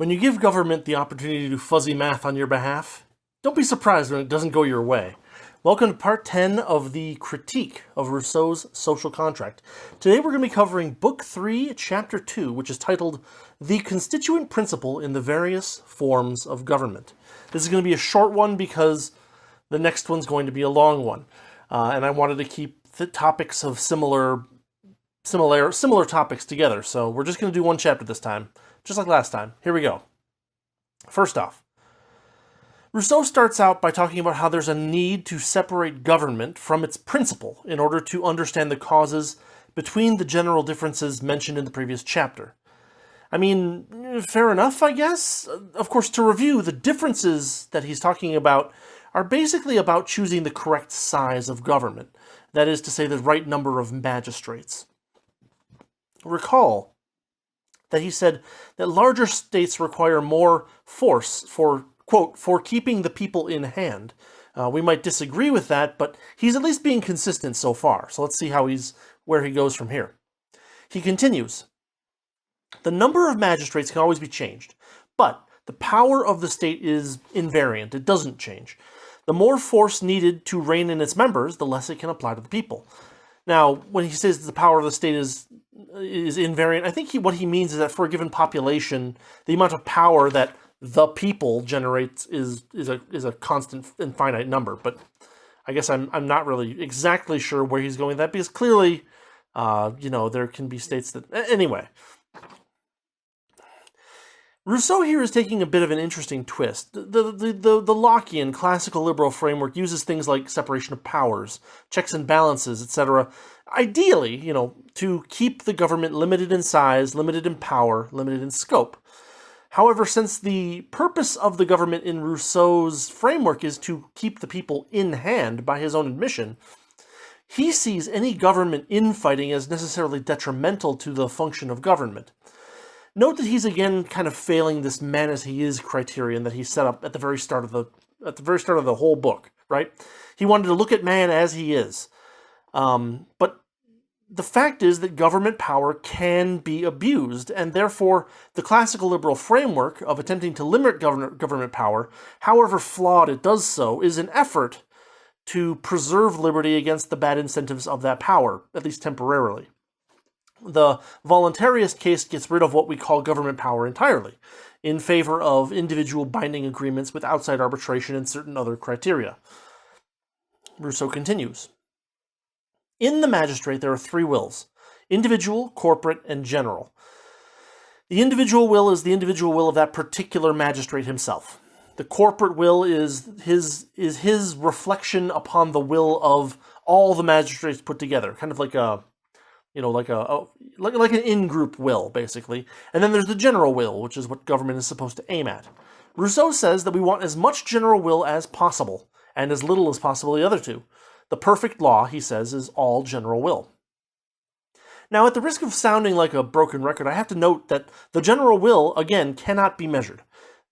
When you give government the opportunity to do fuzzy math on your behalf, don't be surprised when it doesn't go your way. Welcome to part 10 of the critique of Rousseau's social contract. Today we're going to be covering book 3, chapter 2, which is titled The Constituent Principle in the Various Forms of Government. This is going to be a short one because the next one's going to be a long one. And I wanted to keep the topics of similar topics together. So we're just going to do one chapter this time, just like last time. Here we go. First off, Rousseau starts out by talking about how there's a need to separate government from its principle in order to understand the causes between the general differences mentioned in the previous chapter. I mean, fair enough, I guess. Of course, to review, the differences that he's talking about are basically about choosing the correct size of government. That is to say, the right number of magistrates. Recall that he said that larger states require more force for, quote, for keeping the people in hand. We might disagree with that, but he's at least being consistent so far. So let's see where he goes from here. He continues, the number of magistrates can always be changed, but the power of the state is invariant. It doesn't change. The more force needed to rein in its members, the less it can apply to the people. Now, when he says the power of the state is invariant, I think what he means is that for a given population, the amount of power that the people generates is a constant and finite number. But I guess I'm not really exactly sure where he's going with that, because clearly, there can be states that... Anyway. Rousseau here is taking a bit of an interesting twist. The Lockean classical liberal framework uses things like separation of powers, checks and balances, etc. Ideally, to keep the government limited in size, limited in power, limited in scope. However, since the purpose of the government in Rousseau's framework is to keep the people in hand by his own admission, he sees any government infighting as necessarily detrimental to the function of government. Note that he's again kind of failing this man as he is criterion that he set up at the very start of the whole book, right? He wanted to look at man as he is. But the fact is that government power can be abused, and therefore the classical liberal framework of attempting to limit government power, however flawed it does so, is an effort to preserve liberty against the bad incentives of that power, at least temporarily. The voluntarist case gets rid of what we call government power entirely, in favor of individual binding agreements with outside arbitration and certain other criteria. Rousseau continues. In the magistrate, there are 3 wills: individual, corporate, and general. The individual will is the individual will of that particular magistrate himself. The corporate will is his reflection upon the will of all the magistrates put together, kind of like like an in-group will, basically. And then there's the general will, which is what government is supposed to aim at. Rousseau says that we want as much general will as possible, and as little as possible the other two. The perfect law, he says, is all general will. Now, at the risk of sounding like a broken record, I have to note that the general will, again, cannot be measured.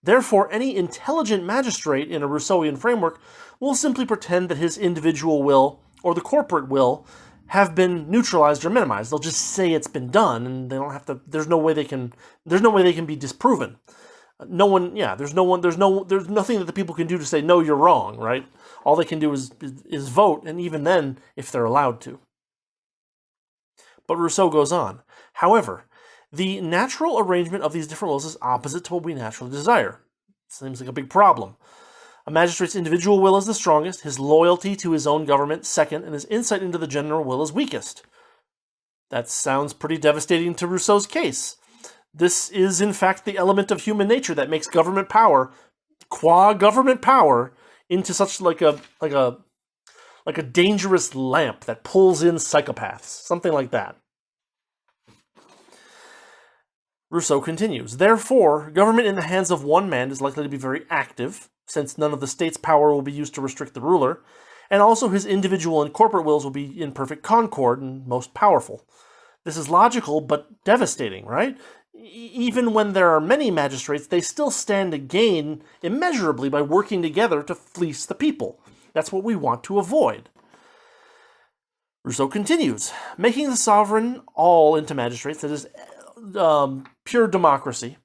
Therefore, any intelligent magistrate in a Rousseauian framework will simply pretend that his individual will, or the corporate will, have been neutralized or minimized. They'll just say it's been done, and they don't have to. There's no way they can be disproven. There's nothing that the people can do to say no, you're wrong, right? All they can do is vote, and even then, if they're allowed to. But Rousseau goes on. However, the natural arrangement of these different wills is opposite to what we naturally desire. Seems like a big problem. A magistrate's individual will is the strongest, his loyalty to his own government second, and his insight into the general will is weakest. That sounds pretty devastating to Rousseau's case. This is, in fact, the element of human nature that makes government power, qua government power, into such like a dangerous lamp that pulls in psychopaths. Something like that. Rousseau continues, therefore, government in the hands of one man is likely to be very active, since none of the state's power will be used to restrict the ruler, and also his individual and corporate wills will be in perfect concord and most powerful. This is logical, but devastating, right? Even when there are many magistrates, they still stand to gain immeasurably by working together to fleece the people. That's what we want to avoid. Rousseau continues, making the sovereign all into magistrates, that is, pure democracy,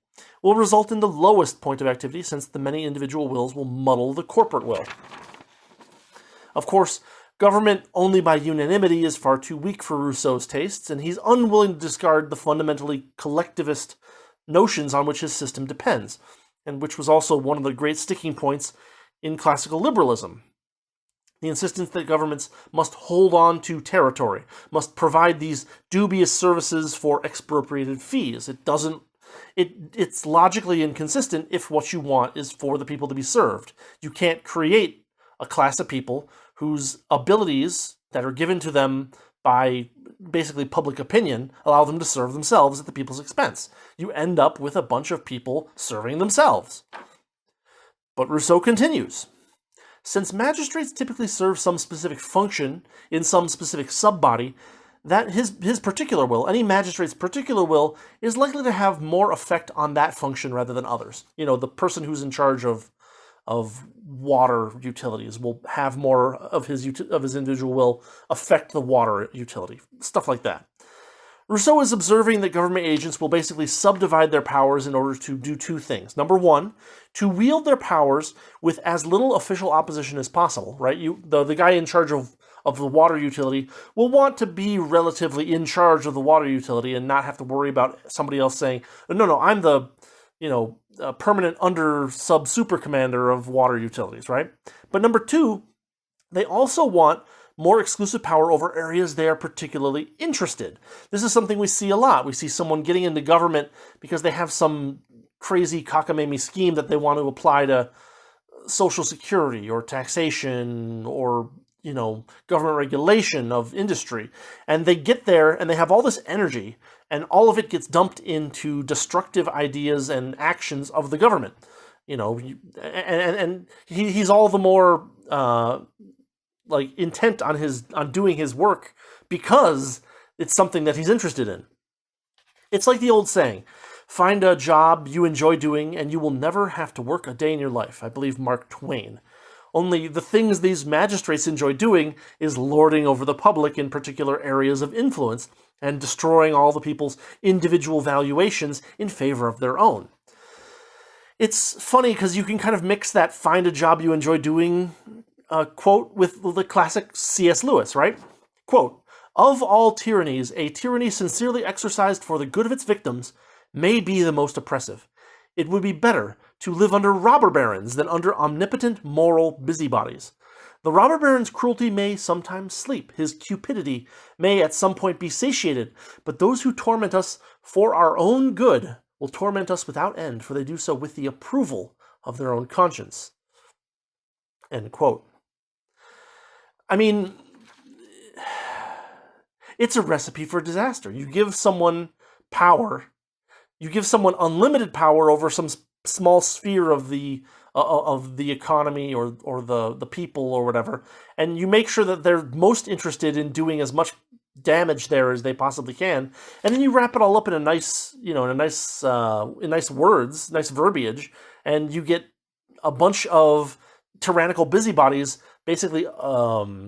will result in the lowest point of activity, since the many individual wills will muddle the corporate will. Of course, government only by unanimity is far too weak for Rousseau's tastes, and he's unwilling to discard the fundamentally collectivist notions on which his system depends, and which was also one of the great sticking points in classical liberalism. The insistence that governments must hold on to territory, must provide these dubious services for expropriated fees. It's logically inconsistent if what you want is for the people to be served. You can't create a class of people whose abilities that are given to them by basically public opinion allow them to serve themselves at the people's expense. You end up with a bunch of people serving themselves. But Rousseau continues. Since magistrates typically serve some specific function in some specific sub-body, that his particular will, any magistrate's particular will, is likely to have more effect on that function rather than others. The person who's in charge of water utilities will have more of his individual will affect the water utility, stuff like that. Rousseau is observing that government agents will basically subdivide their powers in order to do two things. Number one, to wield their powers with as little official opposition as possible, right? The guy in charge of the water utility will want to be relatively in charge of the water utility and not have to worry about somebody else saying, no, I'm the permanent under sub super commander of water utilities, right? But number two, they also want more exclusive power over areas they are particularly interested. This is something we see a lot. We see someone getting into government because they have some crazy cockamamie scheme that they want to apply to social security or taxation or government regulation of industry. And they get there and they have all this energy, and all of it gets dumped into destructive ideas and actions of the government. And he's all the more intent on doing his work because it's something that he's interested in. It's like the old saying, find a job you enjoy doing and you will never have to work a day in your life. I believe Mark Twain. Only the things these magistrates enjoy doing is lording over the public in particular areas of influence and destroying all the people's individual valuations in favor of their own. It's funny because you can kind of mix that find a job you enjoy doing quote with the classic C.S. Lewis, right? Quote, of all tyrannies, a tyranny sincerely exercised for the good of its victims may be the most oppressive. It would be better to live under robber barons than under omnipotent moral busybodies. The robber baron's cruelty may sometimes sleep. His cupidity may at some point be satiated. But those who torment us for our own good will torment us without end, for they do so with the approval of their own conscience. End quote. I mean, it's a recipe for disaster. You give someone power. You give someone unlimited power over some small sphere of the economy or the people or whatever, and you make sure that they're most interested in doing as much damage there as they possibly can, and then you wrap it all up in nice words, nice verbiage, and you get a bunch of tyrannical busybodies basically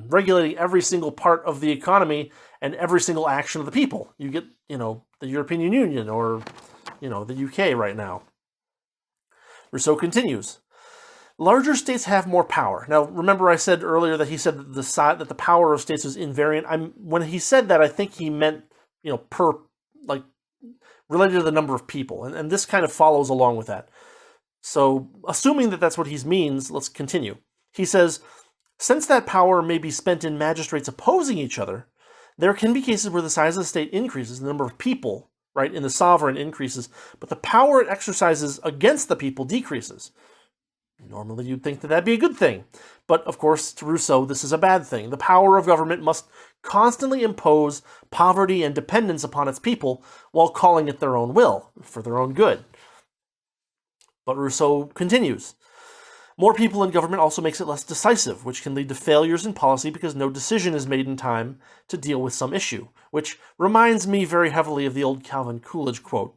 regulating every single part of the economy and every single action of the people. You get, the European Union or, the UK right now. Rousseau continues. Larger states have more power. Now, remember I said earlier that he said that the power of states was invariant. When he said that, I think he meant, related to the number of people. And this kind of follows along with that. So, assuming that that's what he means, let's continue. He says, since that power may be spent in magistrates opposing each other, there can be cases where the size of the state increases, the number of people, right, in the sovereign increases, but the power it exercises against the people decreases. Normally you'd think that that'd be a good thing. But, of course, to Rousseau, this is a bad thing. The power of government must constantly impose poverty and dependence upon its people while calling it their own will, for their own good. But Rousseau continues. More people in government also makes it less decisive, which can lead to failures in policy because no decision is made in time to deal with some issue, which reminds me very heavily of the old Calvin Coolidge quote.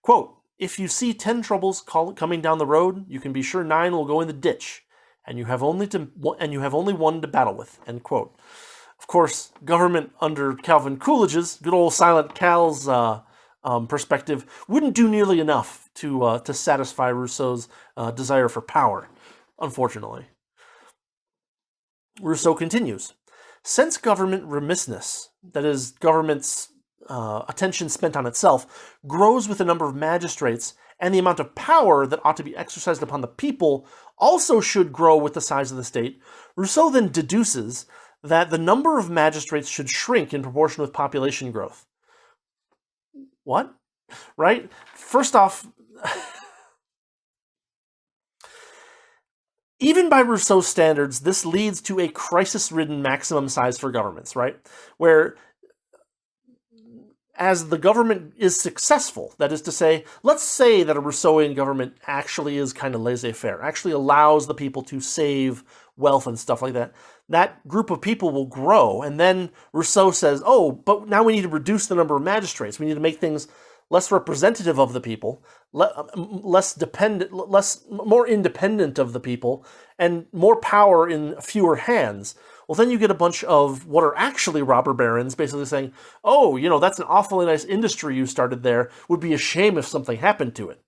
Quote, if you see 10 troubles coming down the road, you can be sure 9 will go in the ditch, and you have only one to battle with, end quote. Of course, government under Calvin Coolidge's, good old Silent Cal's perspective wouldn't do nearly enough to satisfy Rousseau's desire for power, unfortunately. Rousseau continues, since government remissness, that is, government's attention spent on itself, grows with the number of magistrates, and the amount of power that ought to be exercised upon the people also should grow with the size of the state, Rousseau then deduces that the number of magistrates should shrink in proportion with population growth. What? Right? First off, even by Rousseau's standards, this leads to a crisis-ridden maximum size for governments, right? Where, as the government is successful, that is to say, let's say that a Rousseauian government actually is kind of laissez-faire, actually allows the people to save wealth and stuff like that, that group of people will grow, and then Rousseau says, oh, but now we need to reduce the number of magistrates. We need to make things less representative of the people, more independent of the people, and more power in fewer hands. Well, then you get a bunch of what are actually robber barons basically saying, oh, that's an awfully nice industry you started there. Would be a shame if something happened to it.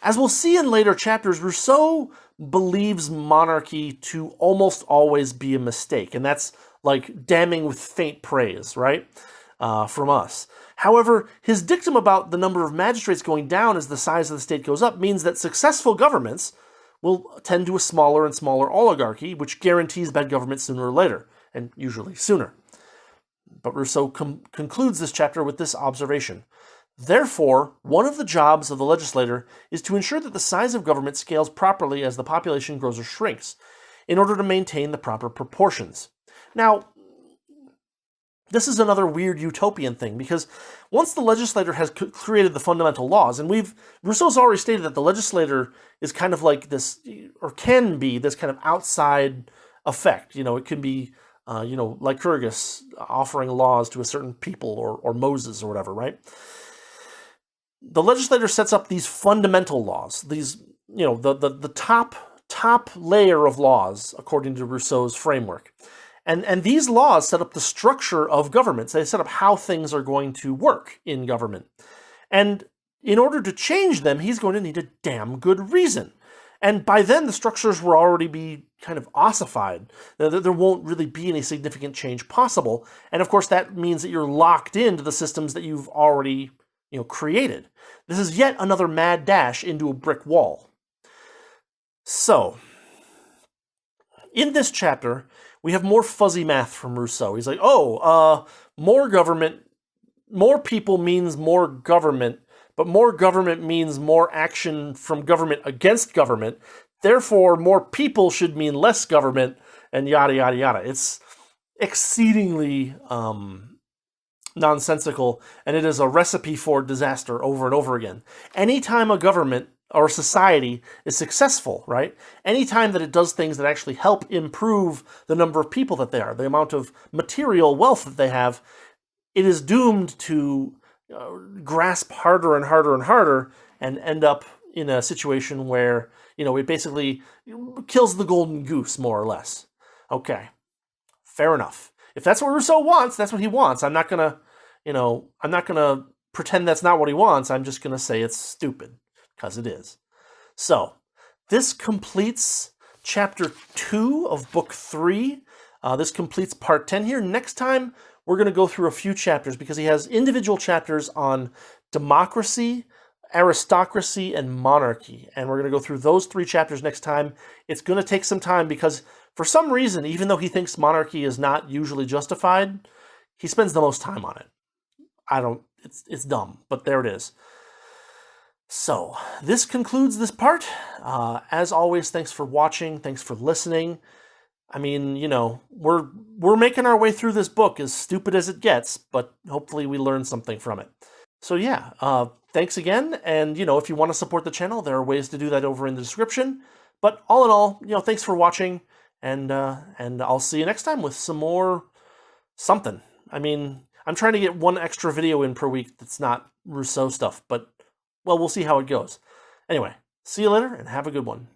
As we'll see in later chapters, Rousseau believes monarchy to almost always be a mistake, and that's like damning with faint praise, right, from us. However, his dictum about the number of magistrates going down as the size of the state goes up means that successful governments will tend to a smaller and smaller oligarchy, which guarantees bad government sooner or later, and usually sooner. But Rousseau concludes this chapter with this observation. Therefore, one of the jobs of the legislator is to ensure that the size of government scales properly as the population grows or shrinks, in order to maintain the proper proportions. Now, this is another weird utopian thing, because once the legislator has created the fundamental laws, and Rousseau's already stated that the legislator is kind of like this, or can be this kind of outside effect. It can be, Lycurgus offering laws to a certain people, or Moses or whatever, right? The legislator sets up these fundamental laws, these, the top layer of laws, according to Rousseau's framework. And these laws set up the structure of governments. They set up how things are going to work in government. And in order to change them, he's going to need a damn good reason. And by then, the structures will already be kind of ossified. There won't really be any significant change possible. And of course, that means that you're locked into the systems that you've already created. This is yet another mad dash into a brick wall. So, in this chapter, we have more fuzzy math from Rousseau. He's like, more government, more people means more government, but more government means more action from government against government. Therefore, more people should mean less government, and yada, yada, yada. It's exceedingly nonsensical, and it is a recipe for disaster over and over again. Anytime a government or society is successful, right? Anytime that it does things that actually help improve the number of people that they are, the amount of material wealth that they have, it is doomed to grasp harder and harder and harder and end up in a situation where, it basically kills the golden goose, more or less. Okay, fair enough. If that's what Rousseau wants, that's what he wants. I'm not gonna pretend that's not what he wants. I'm just gonna say it's stupid. Because it is. So, this completes chapter 2 of book 3. This completes part 10 here. Next time, we're going to go through a few chapters because he has individual chapters on democracy, aristocracy, and monarchy. And we're going to go through those 3 chapters next time. It's going to take some time because, for some reason, even though he thinks monarchy is not usually justified, he spends the most time on it. It's dumb, but there it is. So, this concludes this part. As always, thanks for watching. Thanks for listening. I mean, we're making our way through this book, as stupid as it gets, but hopefully we learn something from it. So yeah, thanks again. And, if you want to support the channel, there are ways to do that over in the description. But all in all, thanks for watching. And I'll see you next time with some more something. I mean, I'm trying to get one extra video in per week that's not Rousseau stuff, but well, we'll see how it goes. Anyway, see you later and have a good one.